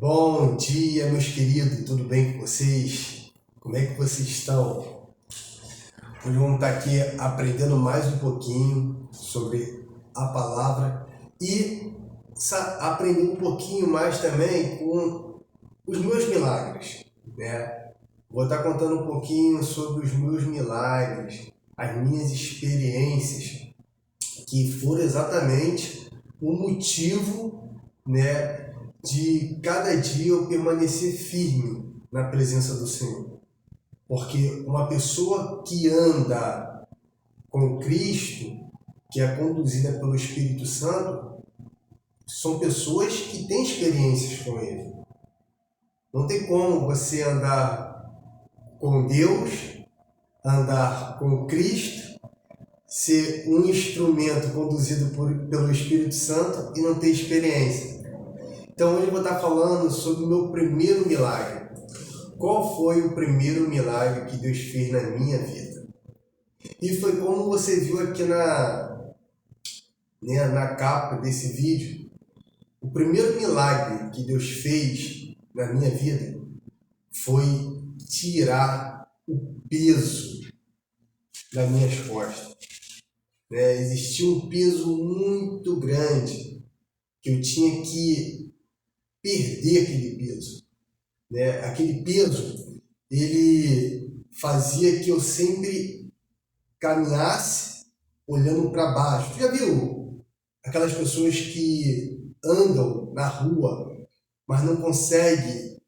Bom dia, meus queridos, tudo bem com vocês? Como é que vocês estão? Hoje vamos estar aqui aprendendo mais um pouquinho sobre a palavra e aprender um pouquinho mais também com os meus milagres, né? Vou estar contando um pouquinho sobre os meus milagres, as minhas experiências, que foram exatamente o motivo, né, de cada dia eu permanecer firme na presença do Senhor. Porque uma pessoa que anda com Cristo, que é conduzida pelo Espírito Santo, são pessoas que têm experiências com Ele. Não tem como você andar com Deus, andar com Cristo, ser um instrumento conduzido pelo Espírito Santo e não ter experiência. Então hoje eu vou estar falando sobre o meu primeiro milagre. Qual foi o primeiro milagre que Deus fez na minha vida? E foi como você viu aqui na capa desse vídeo. O primeiro milagre que Deus fez na minha vida foi tirar o peso das minhas costas. Existia um peso muito grande que eu tinha que perder aquele peso. Aquele peso, ele fazia que eu sempre caminhasse olhando para baixo. Tu já viu aquelas pessoas que andam na rua, mas não conseguem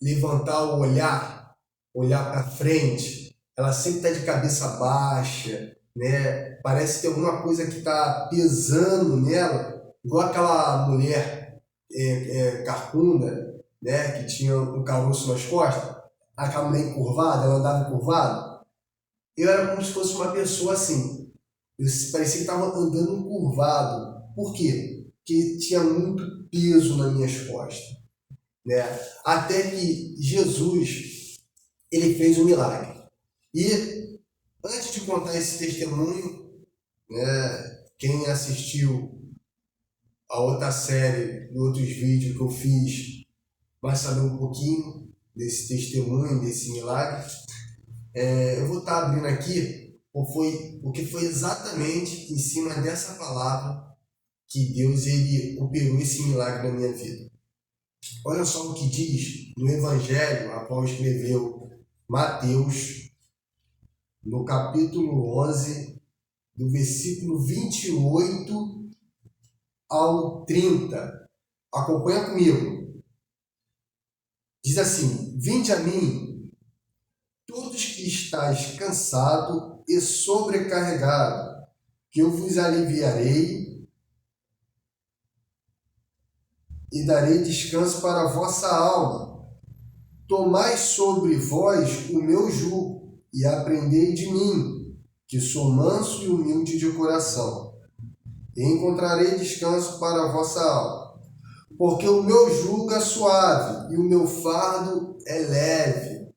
levantar o olhar para frente? Ela sempre está de cabeça baixa, né? Parece que tem alguma coisa que está pesando nela, igual aquela mulher carcunda, né, que tinha um caroço nas costas, aquela mulher encurvada, ela andava encurvada. Eu era como se fosse uma pessoa assim. Eu parecia que estava andando encurvado. Por quê? Porque tinha muito peso nas minhas costas. Né? Até que Jesus, ele fez um milagre. E antes de contar esse testemunho, né, quem assistiu a outra série, outros vídeos que eu fiz, vai saber um pouquinho desse testemunho, desse milagre. Eu vou estar abrindo aqui, porque foi exatamente em cima dessa palavra que Deus ele operou esse milagre na minha vida. Olha só o que diz no Evangelho, a qual escreveu Mateus, no capítulo 11, do versículo 28 ao 30. Acompanha comigo. Diz assim: Vinde a mim, todos que estáis cansados e sobrecarregados, que eu vos aliviarei e darei descanso para a vossa alma. Tomai sobre vós o meu jugo e aprendei de mim, que sou manso e humilde de coração, e encontrarei descanso para a vossa alma. Porque o meu jugo é suave e o meu fardo é leve.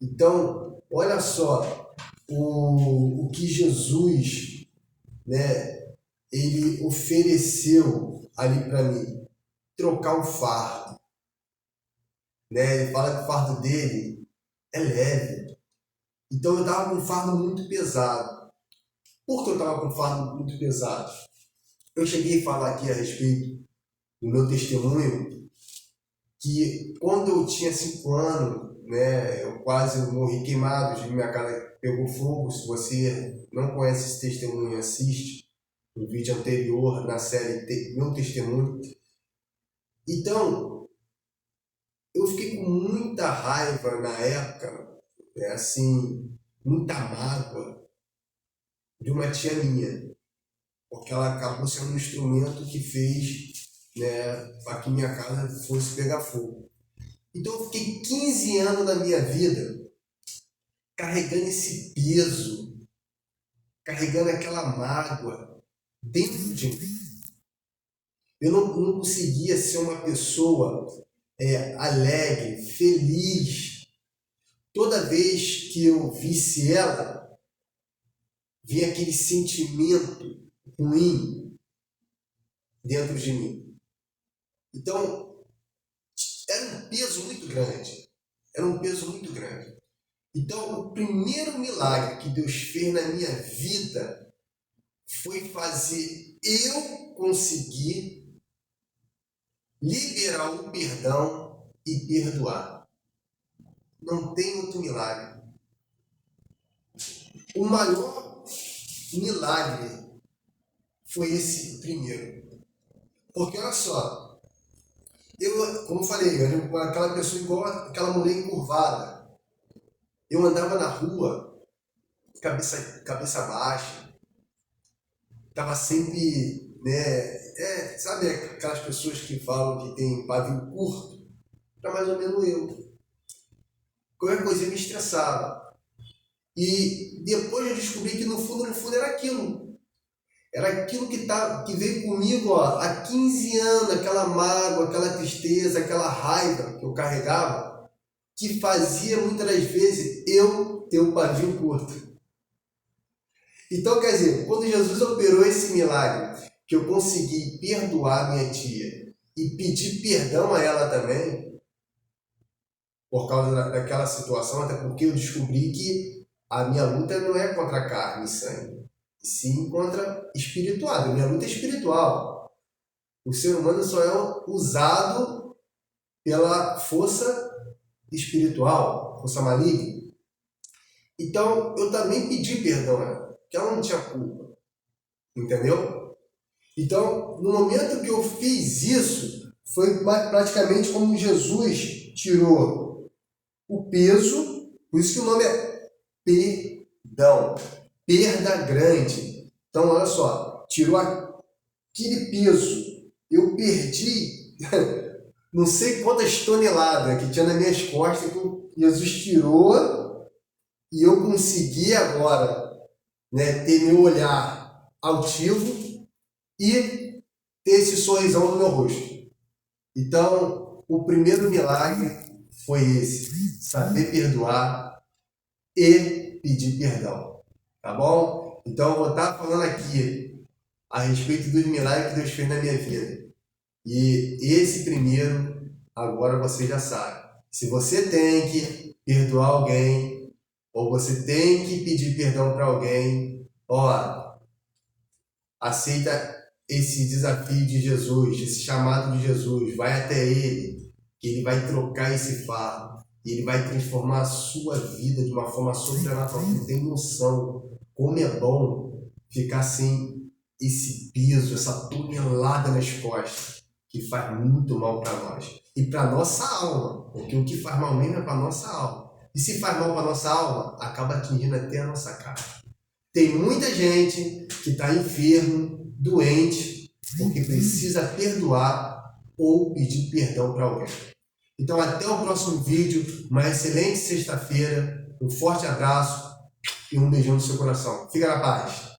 Então, olha só o que Jesus, né, ele ofereceu ali para mim. Trocar o fardo. Ele fala que o fardo dele é leve. Então eu estava com um fardo muito pesado. Por que eu estava com um fardo muito pesado? Eu cheguei a falar aqui a respeito do meu testemunho, que quando eu tinha 5 anos, eu quase morri queimado, minha casa pegou fogo. Se você não conhece esse testemunho, assiste o vídeo anterior na série Meu Testemunho. Então, eu fiquei com muita raiva na época, muita mágoa de uma tia minha, porque ela acabou sendo um instrumento que fez, para que minha casa fosse pegar fogo. Então eu fiquei 15 anos da minha vida carregando esse peso, carregando aquela mágoa dentro de mim. Eu não conseguia ser uma pessoa alegre, feliz. Toda vez que eu visse ela, vinha aquele sentimento ruim dentro de mim. Então, era um peso muito grande. Era um peso muito grande. Então, o primeiro milagre que Deus fez na minha vida foi fazer eu conseguir liberar o perdão e perdoar. Não tem outro milagre. O maior milagre foi esse primeiro. Porque olha só, como eu falei, eu era aquela pessoa igual aquela mulher encurvada. Eu andava na rua, cabeça baixa, estava sempre, né? Sabe aquelas pessoas que falam que tem pavio curto? Era mais ou menos eu. Qualquer coisa me estressava. E depois eu descobri que no fundo era aquilo. Era aquilo que veio comigo há 15 anos, aquela mágoa, aquela tristeza, aquela raiva que eu carregava, que fazia muitas das vezes eu ter um pavio curto. Então, quer dizer, quando Jesus operou esse milagre, que eu consegui perdoar minha tia e pedir perdão a ela também, por causa daquela situação, até porque eu descobri que a minha luta não é contra carne e sangue, sim contra espiritual. A minha luta é espiritual. O ser humano só é usado pela força espiritual, força maligna. Então, eu também pedi perdão a ela, porque ela não tinha culpa. Entendeu? Então, no momento que eu fiz isso, foi praticamente como Jesus tirou o peso, por isso que o nome é perdão, perda grande. Então, olha só, tirou aquele peso, eu perdi não sei quantas toneladas que tinha nas minhas costas, que Jesus tirou e eu consegui agora, né, ter meu olhar altivo e ter esse sorrisão no meu rosto. Então, o primeiro milagre foi esse, saber perdoar e pedir perdão, tá bom? Então, eu vou estar falando aqui a respeito dos milagres que Deus fez na minha vida. E esse primeiro, agora você já sabe. Se você tem que perdoar alguém, ou você tem que pedir perdão para alguém, aceita esse desafio de Jesus, esse chamado de Jesus, vai até Ele, que Ele vai trocar esse fardo, e Ele vai transformar a sua vida de uma forma sobrenatural. Não tem noção como é bom ficar sem esse peso, essa tonelada nas costas, que faz muito mal para nós. E para nossa alma, porque o que faz mal mesmo é para nossa alma. E se faz mal para nossa alma, acaba atingindo até a nossa cara. Tem muita gente que está enfermo, doente, porque precisa perdoar ou pedir perdão para alguém. Então, até o próximo vídeo. Uma excelente sexta-feira. Um forte abraço e um beijão no seu coração. Fica na paz.